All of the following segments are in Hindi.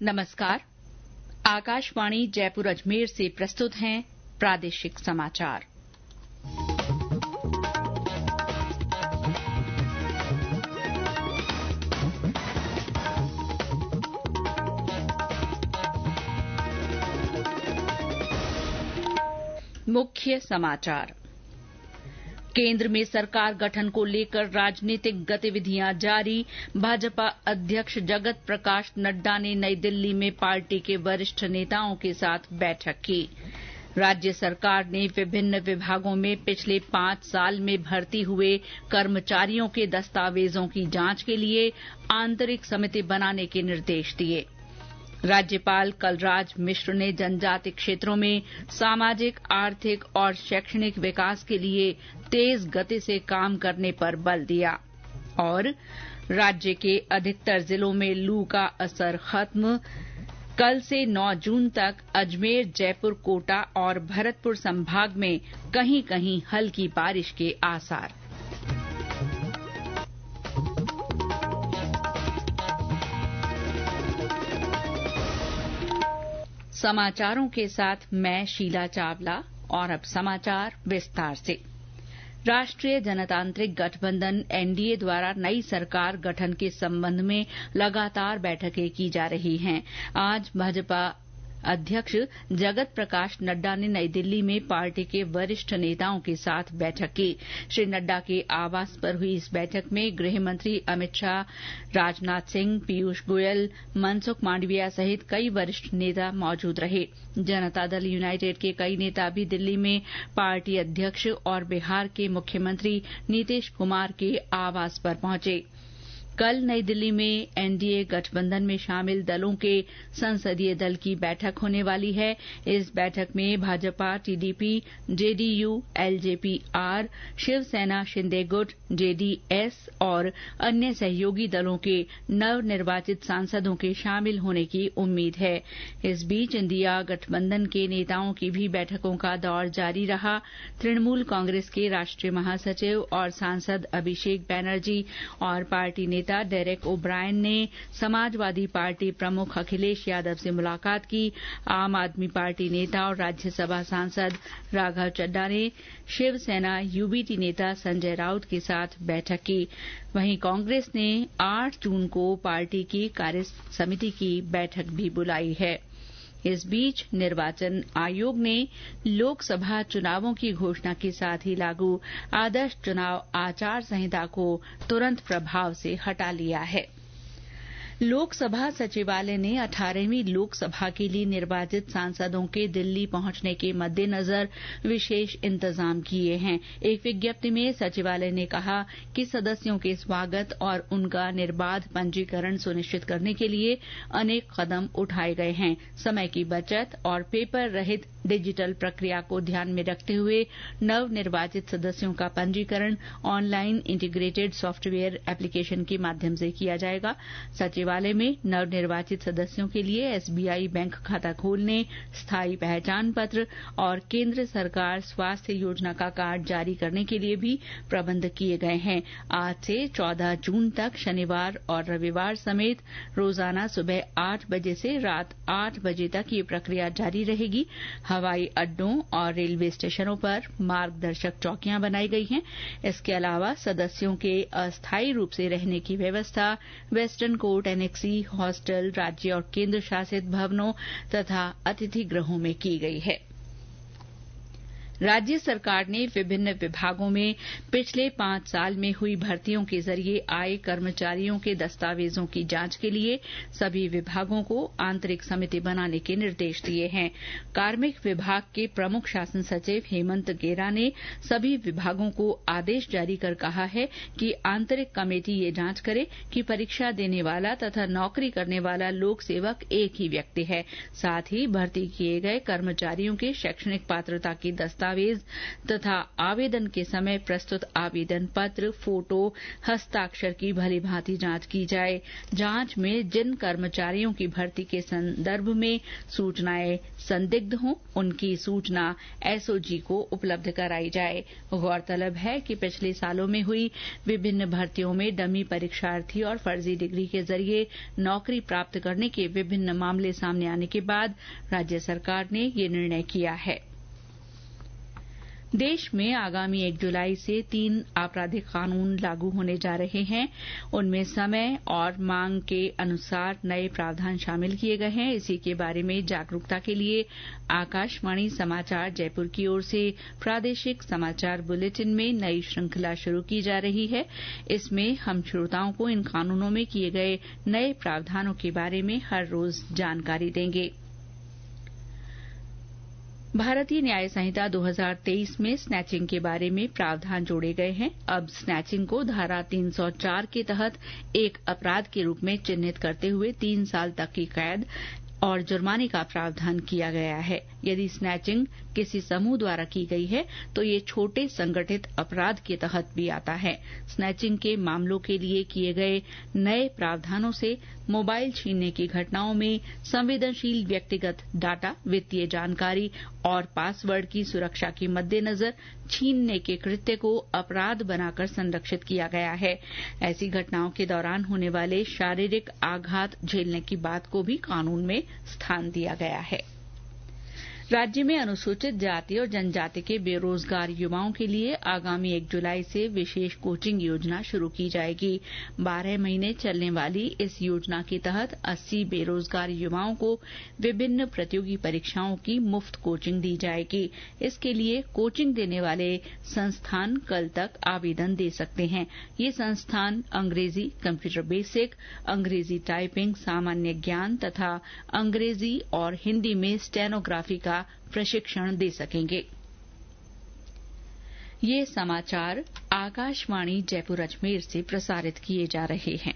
नमस्कार। आकाशवाणी जयपुर अजमेर से प्रस्तुत हैं प्रादेशिक समाचार। मुख्य समाचार। केंद्र में सरकार गठन को लेकर राजनीतिक गतिविधियां जारी। भाजपा अध्यक्ष जगत प्रकाश नड्डा ने नई दिल्ली में पार्टी के वरिष्ठ नेताओं के साथ बैठक की। राज्य सरकार ने विभिन्न विभागों में पिछले 5 साल में भर्ती हुए कर्मचारियों के दस्तावेजों की जांच के लिए आंतरिक समिति बनाने के निर्देश दिए। राज्यपाल कलराज मिश्र ने जनजाति क्षेत्रों में सामाजिक, आर्थिक और शैक्षणिक विकास के लिए तेज गति से काम करने पर बल दिया। और राज्य के अधिकतर जिलों में लू का असर खत्म। कल से 9 जून तक अजमेर, जयपुर, कोटा और भरतपुर संभाग में कहीं कहीं हल्की बारिश के आसार। समाचारों के साथ मैं शीला चावला। और अब समाचार विस्तार से। राष्ट्रीय जनतांत्रिक गठबंधन एनडीए द्वारा नई सरकार गठन के संबंध में लगातार बैठकें की जा रही हैं। आज भाजपा अध्यक्ष जगत प्रकाश नड्डा ने नई दिल्ली में पार्टी के वरिष्ठ नेताओं के साथ बैठक की। श्री नड्डा के आवास पर हुई इस बैठक में गृह मंत्री अमित शाह, राजनाथ सिंह, पीयूष गोयल, मनसुख मांडविया सहित कई वरिष्ठ नेता मौजूद रहे। जनता दल यूनाइटेड के कई नेता भी दिल्ली में पार्टी अध्यक्ष और बिहार के मुख्यमंत्री नीतीश कुमार के आवास पर पहुंचे। कल नई दिल्ली में एनडीए गठबंधन में शामिल दलों के संसदीय दल की बैठक होने वाली है। इस बैठक में Bhajpa, TDP, JDU, LJP R, Shiv Sena Shinde गुट, जेडीएस और अन्य सहयोगी दलों के नवनिर्वाचित सांसदों के शामिल होने की उम्मीद है। इस बीच इंडिया गठबंधन के नेताओं की भी बैठकों का दौर जारी रहा। तृणमूल कांग्रेस के राष्ट्रीय महासचिव और सांसद अभिषेक बैनर्जी और पार्टी नेता डेरेक ओब्रायन ने समाजवादी पार्टी प्रमुख अखिलेश यादव से मुलाकात की। आम आदमी पार्टी नेता और राज्यसभा सांसद राघव चड्ढा ने शिवसेना यूबीटी नेता संजय राउत के साथ बैठक की। वहीं कांग्रेस ने 8 जून को पार्टी की कार्य समिति की बैठक भी बुलाई है। इस बीच निर्वाचन आयोग ने लोकसभा चुनावों की घोषणा के साथ ही लागू आदर्श चुनाव आचार संहिता को तुरंत प्रभाव से हटा लिया है। लोकसभा सचिवालय ने 18वीं लोकसभा के लिए निर्वाचित सांसदों के दिल्ली पहुंचने के मद्देनजर विशेष इंतजाम किए हैं। एक विज्ञप्ति में सचिवालय ने कहा कि सदस्यों के स्वागत और उनका निर्बाध पंजीकरण सुनिश्चित करने के लिए अनेक कदम उठाए गए हैं। समय की बचत और पेपर रहित डिजिटल प्रक्रिया को ध्यान में रखते हुए नवनिर्वाचित सदस्यों का पंजीकरण ऑनलाइन इंटीग्रेटेड सॉफ्टवेयर एप्लीकेशन के माध्यम से किया जाएगा। सचिवालय में नवनिर्वाचित सदस्यों के लिए एसबीआई बैंक खाता खोलने, स्थायी पहचान पत्र और केंद्र सरकार स्वास्थ्य योजना का कार्ड जारी करने के लिए भी प्रबंध किए गए हैं। आज से 14 जून तक शनिवार और रविवार समेत रोजाना सुबह 8 बजे से रात 8 बजे तक ये प्रक्रिया जारी रहेगी। हवाई अड्डों और रेलवे स्टेशनों पर मार्गदर्शक चौकियां बनाई गई हैं। इसके अलावा सदस्यों के अस्थायी रूप से रहने की व्यवस्था वेस्टर्न कोर्ट, एनेक्सी, हॉस्टल, राज्य और केंद्र शासित भवनों तथा अतिथि गृहों में की गई है। राज्य सरकार ने विभिन्न विभागों में पिछले 5 साल में हुई भर्तियों के जरिए आए कर्मचारियों के दस्तावेजों की जांच के लिए सभी विभागों को आंतरिक समिति बनाने के निर्देश दिए हैं। कार्मिक विभाग के प्रमुख शासन सचिव हेमंत गेरा ने सभी विभागों को आदेश जारी कर कहा है कि आंतरिक कमेटी ये जांच करे कि परीक्षा देने वाला तथा नौकरी करने वाला लोक सेवक एक ही व्यक्ति है। साथ ही भर्ती किए गए कर्मचारियों के शैक्षणिक पात्रता के दस्तावेज दस्तावेज तथा आवेदन के समय प्रस्तुत आवेदन पत्र, फोटो, हस्ताक्षर की भलीभांति जांच की जाए। जांच में जिन कर्मचारियों की भर्ती के संदर्भ में सूचनाएं संदिग्ध हों, उनकी सूचना एसओजी को उपलब्ध कराई जाए। गौरतलब है कि पिछले सालों में हुई विभिन्न भर्तियों में डमी परीक्षार्थी और फर्जी डिग्री के जरिए नौकरी प्राप्त करने के विभिन्न मामले सामने आने के बाद राज्य सरकार ने ये निर्णय किया है। देश में आगामी 1 जुलाई से 3 आपराधिक कानून लागू होने जा रहे हैं। उनमें समय और मांग के अनुसार नए प्रावधान शामिल किए गए हैं। इसी के बारे में जागरूकता के लिए आकाशवाणी समाचार जयपुर की ओर से प्रादेशिक समाचार बुलेटिन में नई श्रृंखला शुरू की जा रही है। इसमें हम श्रोताओं को इन कानूनों में किए गए नए प्रावधानों के बारे में हर रोज जानकारी देंगे। भारतीय न्याय संहिता 2023 में स्नैचिंग के बारे में प्रावधान जोड़े गए हैं। अब स्नैचिंग को धारा 304 के तहत एक अपराध के रूप में चिन्हित करते हुए 3 साल तक की कैद और जुर्माने का प्रावधान किया गया है। यदि स्नैचिंग किसी समूह द्वारा की गई है तो ये छोटे संगठित अपराध के तहत भी आता है। स्नैचिंग के मामलों के लिए किए गए नए प्रावधानों से मोबाइल छीनने की घटनाओं में संवेदनशील व्यक्तिगत डाटा, वित्तीय जानकारी और पासवर्ड की सुरक्षा के मद्देनजर छीनने के कृत्य को अपराध बनाकर संरक्षित किया गया है। ऐसी घटनाओं के दौरान होने वाले शारीरिक आघात झेलने की बात को भी कानून में स्थान दिया गया है। राज्य में अनुसूचित जाति और जनजाति के बेरोजगार युवाओं के लिए आगामी 1 जुलाई से विशेष कोचिंग योजना शुरू की जाएगी। 12 महीने चलने वाली इस योजना के तहत 80 बेरोजगार युवाओं को विभिन्न प्रतियोगी परीक्षाओं की मुफ्त कोचिंग दी जाएगी। इसके लिए कोचिंग देने वाले संस्थान कल तक आवेदन दे सकते हैं। ये संस्थान अंग्रेजी, कंप्यूटर बेसिक, अंग्रेजी टाइपिंग, सामान्य ज्ञान तथा अंग्रेजी और हिन्दी में स्टेनोग्राफी का प्रशिक्षण दे सकेंगे। ये समाचार आकाशवाणी जयपुर अजमेर से प्रसारित किए जा रहे हैं।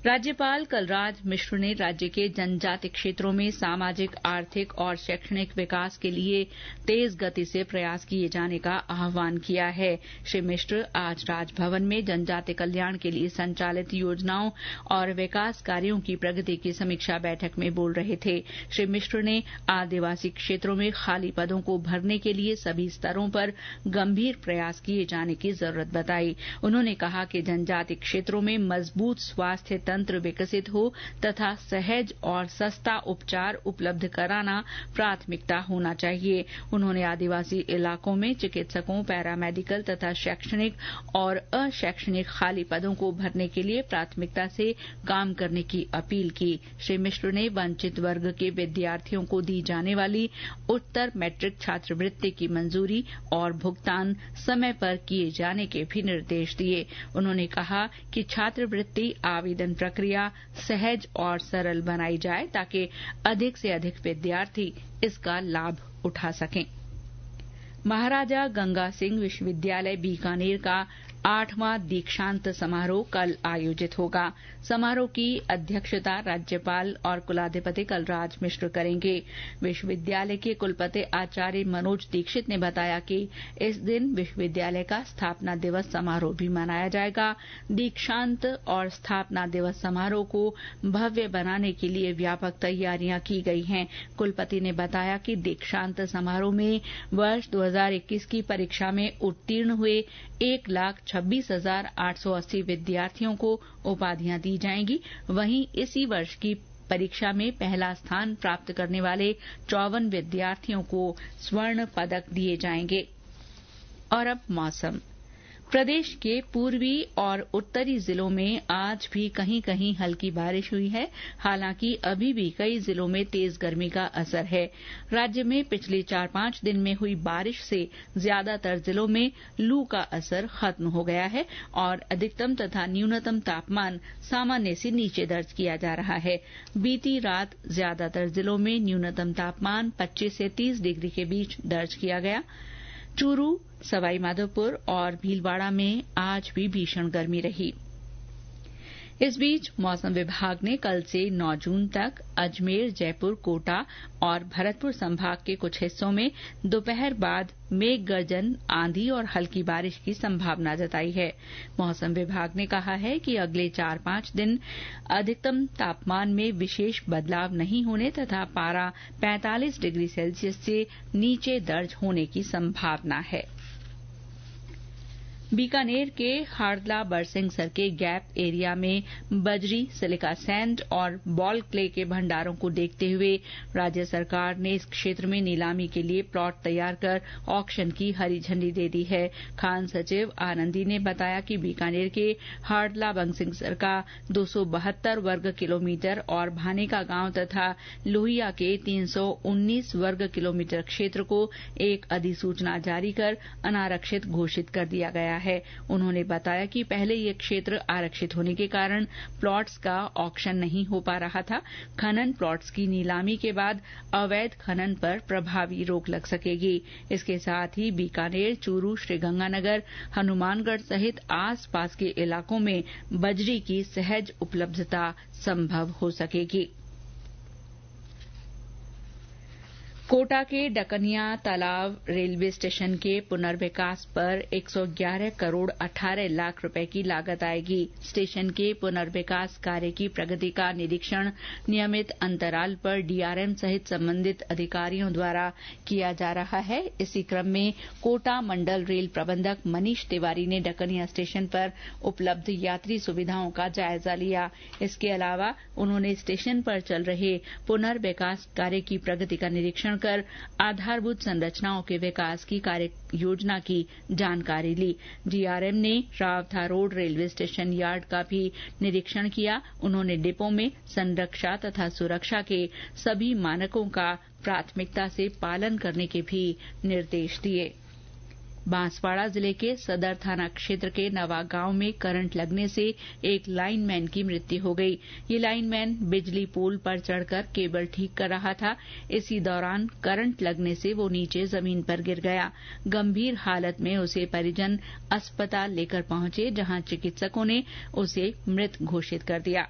राज्यपाल कलराज मिश्र ने राज्य के जनजाति क्षेत्रों में सामाजिक, आर्थिक और शैक्षणिक विकास के लिए तेज गति से प्रयास किए जाने का आह्वान किया है। श्री मिश्र आज राजभवन में जनजाति कल्याण के लिए संचालित योजनाओं और विकास कार्यों की प्रगति की समीक्षा बैठक में बोल रहे थे। श्री मिश्र ने आदिवासी क्षेत्रों में खाली पदों को भरने के लिए सभी स्तरों पर गंभीर प्रयास किए जाने की जरूरत बताई। उन्होंने कहा कि जनजाति क्षेत्रों में मजबूत स्वास्थ्य तंत्र विकसित हो तथा सहज और सस्ता उपचार उपलब्ध कराना प्राथमिकता होना चाहिए। उन्होंने आदिवासी इलाकों में चिकित्सकों, पैरामेडिकल तथा शैक्षणिक और अशैक्षणिक खाली पदों को भरने के लिए प्राथमिकता से काम करने की अपील की। श्री मिश्र ने वंचित वर्ग के विद्यार्थियों को दी जाने वाली उत्तर मैट्रिक छात्रवृत्ति की मंजूरी और भुगतान समय पर किए जाने के भी निर्देश दिए। उन्होंने कहा कि छात्रवृत्ति आवेदन प्रक्रिया सहज और सरल बनाई जाए ताकि अधिक से अधिक विद्यार्थी इसका लाभ उठा सकें। महाराजा गंगा सिंह विश्वविद्यालय बीकानेर का 8वां दीक्षांत समारोह कल आयोजित होगा। समारोह की अध्यक्षता राज्यपाल और कुलाधिपति कलराज मिश्र करेंगे। विश्वविद्यालय के कुलपति आचार्य मनोज दीक्षित ने बताया कि इस दिन विश्वविद्यालय का स्थापना दिवस समारोह भी मनाया जाएगा। दीक्षांत और स्थापना दिवस समारोह को भव्य बनाने के लिए व्यापक तैयारियां की गई हैं। कुलपति ने बताया कि दीक्षांत समारोह में वर्ष 2021 की परीक्षा में उत्तीर्ण हुए 1,26,880 विद्यार्थियों को उपाधियां दी जाएंगी। वहीं इसी वर्ष की परीक्षा में पहला स्थान प्राप्त करने वाले 54 विद्यार्थियों को स्वर्ण पदक दिए जाएंगे। और अब मौसम। प्रदेश के पूर्वी और उत्तरी जिलों में आज भी कहीं कहीं हल्की बारिश हुई है। हालांकि अभी भी कई जिलों में तेज गर्मी का असर है। राज्य में पिछले 4-5 दिन में हुई बारिश से ज्यादातर जिलों में लू का असर खत्म हो गया है और अधिकतम तथा न्यूनतम तापमान सामान्य से नीचे दर्ज किया जा रहा है। बीती रात ज्यादातर जिलों में न्यूनतम तापमान 25 से 30 डिग्री के बीच दर्ज किया गया। चूरू, सवाईमाधोपुर और भीलवाड़ा में आज भी भीषण गर्मी रही। इस बीच मौसम विभाग ने कल से 9 जून तक अजमेर, जयपुर, कोटा और भरतपुर संभाग के कुछ हिस्सों में दोपहर बाद मेघ गर्जन, आंधी और हल्की बारिश की संभावना जताई है। मौसम विभाग ने कहा है कि अगले 4-5 दिन अधिकतम तापमान में विशेष बदलाव नहीं होने तथा पारा 45 डिग्री सेल्सियस से नीचे दर्ज होने की संभावना है। बीकानेर के हाड़ला बरसिंहसर के गैप एरिया में बजरी, सिलिका सैंड और बॉल क्ले के भंडारों को देखते हुए राज्य सरकार ने इस क्षेत्र में नीलामी के लिए प्लॉट तैयार कर ऑक्शन की हरी झंडी दे दी है। खान सचिव आनंदी ने बताया कि बीकानेर के हाड़ला बरसिंहसर का 272 वर्ग किलोमीटर और भानेका गांव तथा लोहिया के 319 वर्ग किलोमीटर क्षेत्र को एक अधिसूचना जारी कर अनारक्षित घोषित कर दिया गया है। उन्होंने बताया कि पहले ये क्षेत्र आरक्षित होने के कारण प्लॉट्स का ऑक्शन नहीं हो पा रहा था। खनन प्लॉट्स की नीलामी के बाद अवैध खनन पर प्रभावी रोक लग सकेगी। इसके साथ ही बीकानेर, चूरू, श्रीगंगानगर, हनुमानगढ़ सहित आसपास के इलाकों में बजरी की सहज उपलब्धता संभव हो सकेगी। कोटा के डकनिया तालाब रेलवे स्टेशन के पुनर्विकास पर 111 करोड़ 18 लाख रुपए की लागत आएगी। स्टेशन के पुनर्विकास कार्य की प्रगति का निरीक्षण नियमित अंतराल पर डीआरएम सहित संबंधित अधिकारियों द्वारा किया जा रहा है। इसी क्रम में कोटा मंडल रेल प्रबंधक मनीष तिवारी ने डकनिया स्टेशन पर उपलब्ध यात्री सुविधाओं का जायजा लिया। इसके अलावा उन्होंने स्टेशन पर चल रहे पुनर्विकास कार्य की प्रगति का निरीक्षण कर आधारभूत संरचनाओं के विकास की कार्य योजना की जानकारी ली। डीआरएम ने रावथा रोड रेलवे स्टेशन यार्ड का भी निरीक्षण किया। उन्होंने डिपो में संरक्षा तथा सुरक्षा के सभी मानकों का प्राथमिकता से पालन करने के भी निर्देश दिए। बांसवाड़ा जिले के सदर थाना क्षेत्र के नवा गांव में करंट लगने से एक लाइनमैन की मृत्यु हो गई। ये लाइनमैन बिजली पोल पर चढ़कर केबल ठीक कर रहा था। इसी दौरान करंट लगने से वो नीचे जमीन पर गिर गया। गंभीर हालत में उसे परिजन अस्पताल लेकर पहुंचे, जहां चिकित्सकों ने उसे मृत घोषित कर दिया।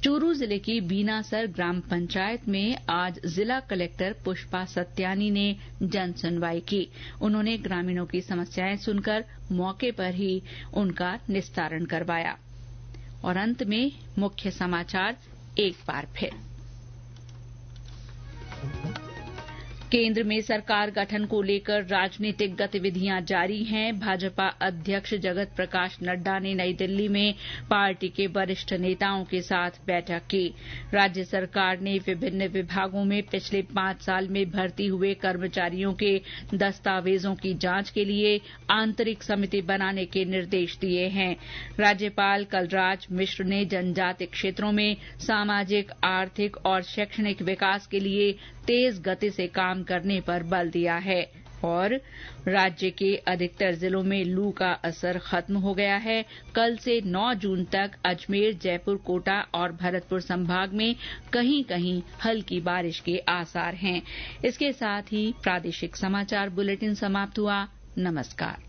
चूरू जिले की बीनासर ग्राम पंचायत में आज जिला कलेक्टर पुष्पा सत्यानी ने जन सुनवाई की। उन्होंने ग्रामीणों की समस्याएं सुनकर मौके पर ही उनका निस्तारण करवाया। और अंत में मुख्य समाचार एक बार फिर। केंद्र में सरकार गठन को लेकर राजनीतिक गतिविधियां जारी हैं। भाजपा अध्यक्ष जगत प्रकाश नड्डा ने नई दिल्ली में पार्टी के वरिष्ठ नेताओं के साथ बैठक की। राज्य सरकार ने विभिन्न विभागों में पिछले 5 साल में भर्ती हुए कर्मचारियों के दस्तावेजों की जांच के लिए आंतरिक समिति बनाने के निर्देश दिए हैं। राज्यपाल कलराज मिश्र ने जनजाति क्षेत्रों में सामाजिक, आर्थिक और शैक्षणिक विकास के लिए तेज गति से काम करने पर बल दिया है। और राज्य के अधिकतर जिलों में लू का असर खत्म हो गया है। कल से 9 जून तक अजमेर, जयपुर, कोटा और भरतपुर संभाग में कहीं कहीं हल्की बारिश के आसार हैं। इसके साथ ही प्रादेशिक समाचार बुलेटिन समाप्त हुआ। नमस्कार।